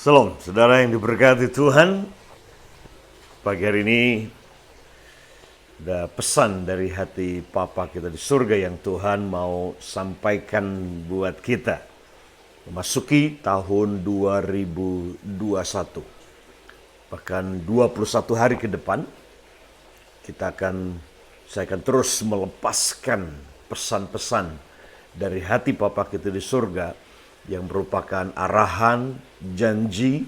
Shalom, saudara yang diberkati Tuhan. Pagi hari ini ada pesan dari hati Papa kita di surga yang Tuhan mau sampaikan buat kita. Memasuki tahun 2021. Bahkan 21 hari ke depan, saya akan terus melepaskan pesan-pesan dari hati Papa kita di surga yang merupakan arahan, janji,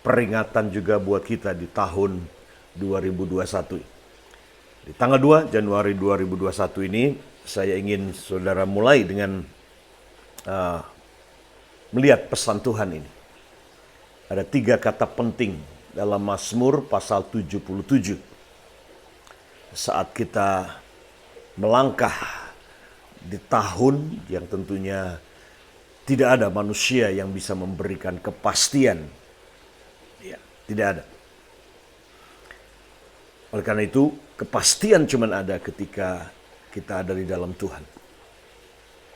peringatan juga buat kita di tahun 2021. Di tanggal 2 Januari 2021 ini, saya ingin saudara mulai dengan melihat pesan Tuhan ini. Ada 3 kata penting dalam Mazmur pasal 77. Saat kita melangkah di tahun yang tentunya tidak ada manusia yang bisa memberikan kepastian. Ya, tidak ada. Oleh karena itu, kepastian cuma ada ketika kita ada di dalam Tuhan.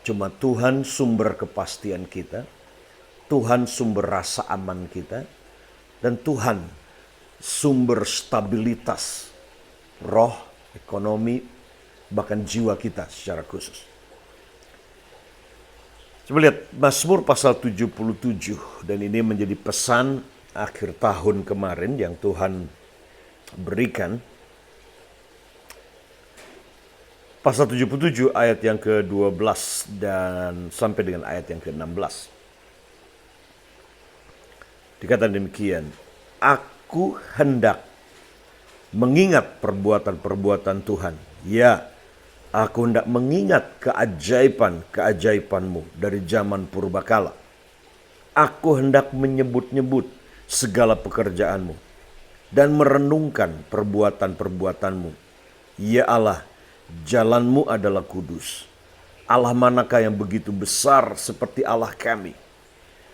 Cuma Tuhan sumber kepastian kita, Tuhan sumber rasa aman kita, dan Tuhan sumber stabilitas roh, ekonomi, bahkan jiwa kita secara khusus. Coba lihat Mazmur pasal 77, dan ini menjadi pesan akhir tahun kemarin yang Tuhan berikan. Pasal 77 ayat yang ke-12 dan sampai dengan ayat yang ke-16. Dikatakan demikian, aku hendak mengingat perbuatan-perbuatan Tuhan. Ya, aku hendak mengingat keajaiban-keajaibanmu dari zaman purbakala. Aku hendak menyebut-nyebut segala pekerjaanmu dan merenungkan perbuatan-perbuatanmu. Ya Allah, jalanmu adalah kudus. Allah manakah yang begitu besar seperti Allah kami?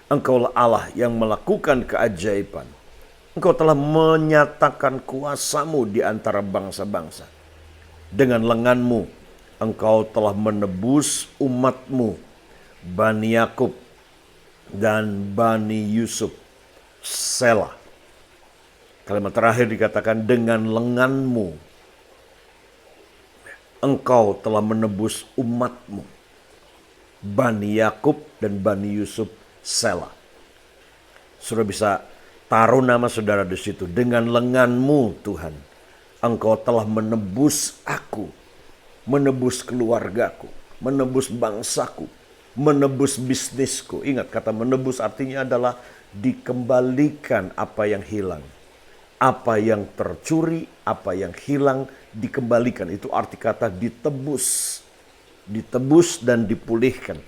Engkaulah Allah yang melakukan keajaiban. Engkau telah menyatakan kuasamu di antara bangsa-bangsa. Dengan lenganmu Engkau telah menebus umatmu, Bani Yakub dan Bani Yusuf. Selah. Kalimat terakhir dikatakan, dengan lenganmu Engkau telah menebus umatmu, Bani Yakub dan Bani Yusuf. Selah. Saudara bisa taruh nama saudara di situ. Dengan lenganmu Tuhan, Engkau telah menebus aku, menebus keluargaku, menebus bangsaku, menebus bisnisku. Ingat, kata menebus artinya adalah dikembalikan apa yang hilang. Apa yang tercuri, apa yang hilang, dikembalikan. Itu arti kata ditebus. Ditebus dan dipulihkan.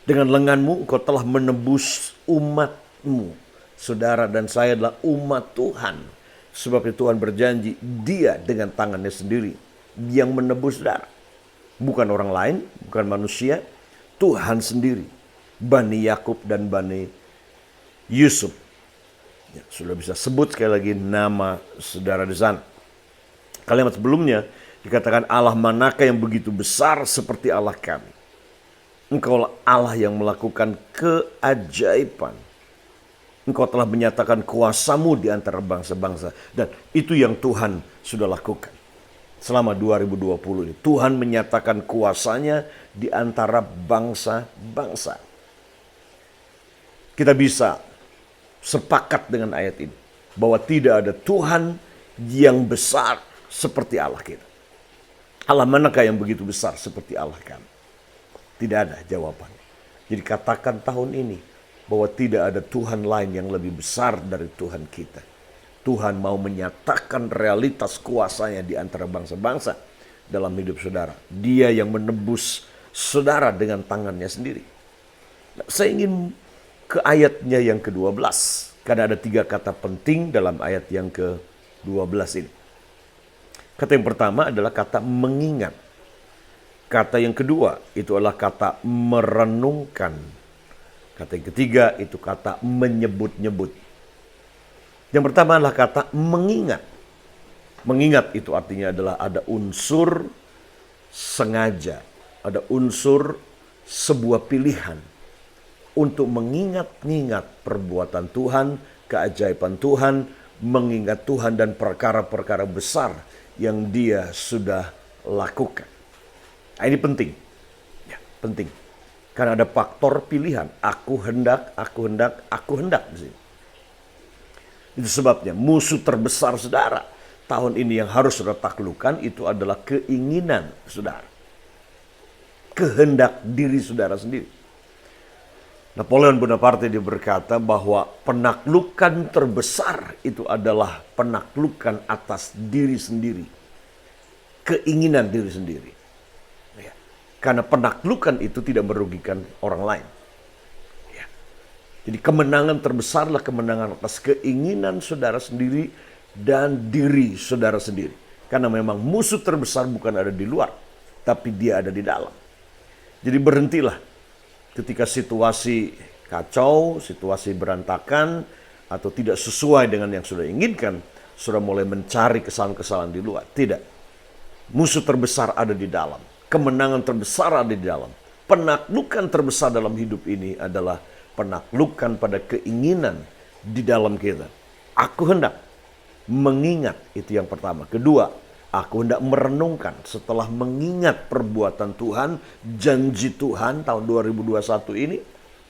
Dengan lenganmu Engkau telah menebus umatmu. Saudara dan saya adalah umat Tuhan. Sebab itu Tuhan berjanji, Dia dengan tangannya sendiri yang menebus darah. Bukan orang lain, bukan manusia, Tuhan sendiri. Bani Yakub dan Bani Yusuf. Ya, sudah bisa sebut sekali lagi nama saudara di sana. Kalimat sebelumnya dikatakan, Allah manakah yang begitu besar seperti Allah kami? Engkaulah Allah yang melakukan keajaiban. Engkau telah menyatakan kuasamu di antara bangsa-bangsa. Dan itu yang Tuhan sudah lakukan. Selama 2020 ini. Tuhan menyatakan kuasanya di antara bangsa-bangsa. Kita bisa sepakat dengan ayat ini. Bahwa tidak ada Tuhan yang besar seperti Allah kita. Allah manakah yang begitu besar seperti Allah kami? Tidak ada jawabannya. Jadi katakan tahun ini bahwa tidak ada Tuhan lain yang lebih besar dari Tuhan kita. Tuhan mau menyatakan realitas kuasanya di antara bangsa-bangsa dalam hidup saudara. Dia yang menebus saudara dengan tangannya sendiri. Nah, saya ingin ke ayatnya yang ke-12. Karena ada 3 kata penting dalam ayat yang ke-12 ini. Kata yang pertama adalah kata mengingat. Kata yang kedua itu adalah kata merenungkan. Kata yang ketiga itu kata menyebut-nyebut. Yang pertama adalah kata mengingat. Mengingat itu artinya adalah ada unsur sengaja. Ada unsur sebuah pilihan. untuk mengingat-ingat perbuatan Tuhan, keajaiban Tuhan, mengingat Tuhan dan perkara-perkara besar yang Dia sudah lakukan. Nah, ini penting. Ya, penting. Karena ada faktor pilihan. Aku hendak, aku hendak, aku hendak di sini. Itu sebabnya musuh terbesar saudara tahun ini yang harus saudara taklukkan itu adalah keinginan saudara. Kehendak diri saudara sendiri. Napoleon Bonaparte dia berkata bahwa penaklukan terbesar itu adalah penaklukan atas diri sendiri. Keinginan diri sendiri. Ya. Karena penaklukan itu tidak merugikan orang lain. Ya. Jadi kemenangan terbesarlah kemenangan atas keinginan saudara sendiri dan diri saudara sendiri. Karena memang musuh terbesar bukan ada di luar, tapi dia ada di dalam. Jadi berhentilah ketika situasi kacau, situasi berantakan, atau tidak sesuai dengan yang sudah inginkan, sudah mulai mencari kesalahan-kesalahan di luar. Tidak. Musuh terbesar ada di dalam. Kemenangan terbesar ada di dalam. Penaklukan terbesar dalam hidup ini adalah penaklukan pada keinginan di dalam kita. Aku hendak mengingat, itu yang pertama. Kedua, aku hendak merenungkan setelah mengingat perbuatan Tuhan, janji Tuhan tahun 2021 ini,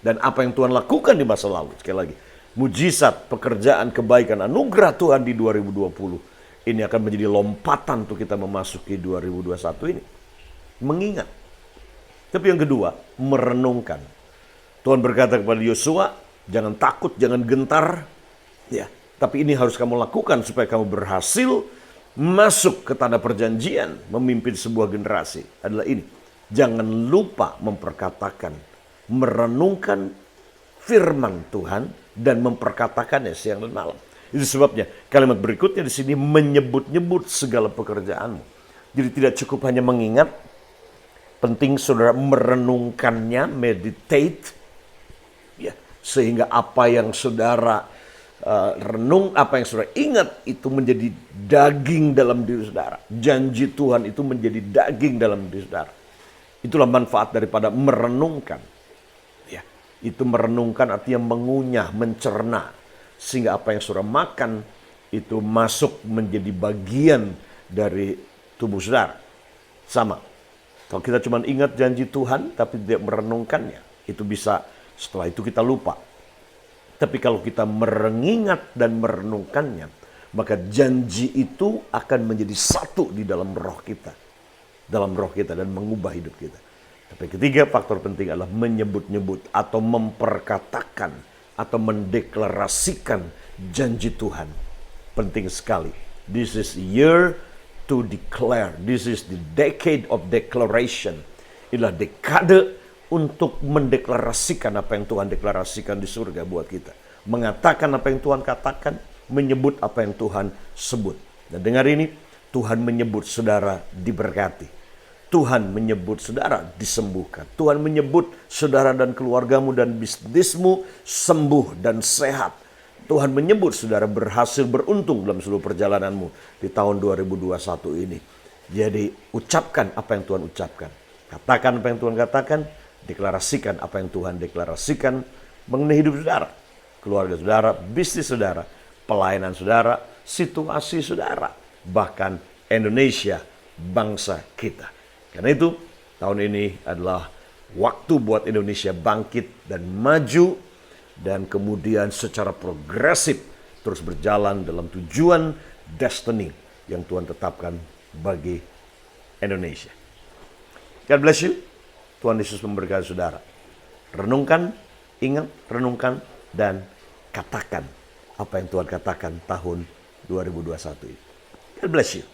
dan apa yang Tuhan lakukan di masa lalu. Sekali lagi, mujizat, pekerjaan, kebaikan, anugerah Tuhan di 2020. Ini akan menjadi lompatan untuk kita memasuki 2021 ini. Mengingat. Tapi yang kedua, merenungkan. Tuhan berkata kepada Yosua, jangan takut, jangan gentar. Ya, tapi ini harus kamu lakukan supaya kamu berhasil masuk ke tanah perjanjian, memimpin sebuah generasi. Adalah ini. Jangan lupa memperkatakan, merenungkan firman Tuhan dan memperkatakannya siang dan malam. Itu sebabnya kalimat berikutnya di sini menyebut-nyebut segala pekerjaanmu. Jadi tidak cukup hanya mengingat, penting saudara merenungkannya, meditate, ya, sehingga apa yang saudara renung, apa yang saudara ingat itu menjadi daging dalam diri saudara. Janji Tuhan itu menjadi daging dalam diri saudara. Itulah manfaat daripada merenungkan. Ya, itu merenungkan artinya mengunyah, mencerna, sehingga apa yang saudara makan itu masuk menjadi bagian dari tubuh saudara. Sama. Kalau kita cuma ingat janji Tuhan tapi tidak merenungkannya, itu bisa setelah itu kita lupa. Tapi kalau kita mengingat dan merenungkannya, maka janji itu akan menjadi satu di dalam roh kita. Dalam roh kita dan mengubah hidup kita. Tapi ketiga faktor penting adalah menyebut-nyebut atau memperkatakan atau mendeklarasikan janji Tuhan. Penting sekali. This is year to declare. This is the decade of declaration. Inilah dekade untuk mendeklarasikan apa yang Tuhan deklarasikan di surga buat kita. Mengatakan apa yang Tuhan katakan, menyebut apa yang Tuhan sebut. Dan dengar ini, Tuhan menyebut saudara diberkati. Tuhan menyebut saudara disembuhkan. Tuhan menyebut saudara dan keluargamu dan bisnismu sembuh dan sehat. Tuhan menyebut saudara berhasil beruntung dalam seluruh perjalananmu di tahun 2021 ini. Jadi ucapkan apa yang Tuhan ucapkan. Katakan apa yang Tuhan katakan. Deklarasikan apa yang Tuhan deklarasikan mengenai hidup saudara, keluarga saudara, bisnis saudara, pelayanan saudara, situasi saudara, bahkan Indonesia, bangsa kita. Karena itu, tahun ini adalah waktu buat Indonesia bangkit dan maju, dan kemudian secara progresif terus berjalan dalam tujuan destiny yang Tuhan tetapkan bagi Indonesia. God bless you. Tuhan Yesus memberkati saudara. Renungkan, ingat, renungkan, dan katakan apa yang Tuhan katakan tahun 2021 ini. God bless you.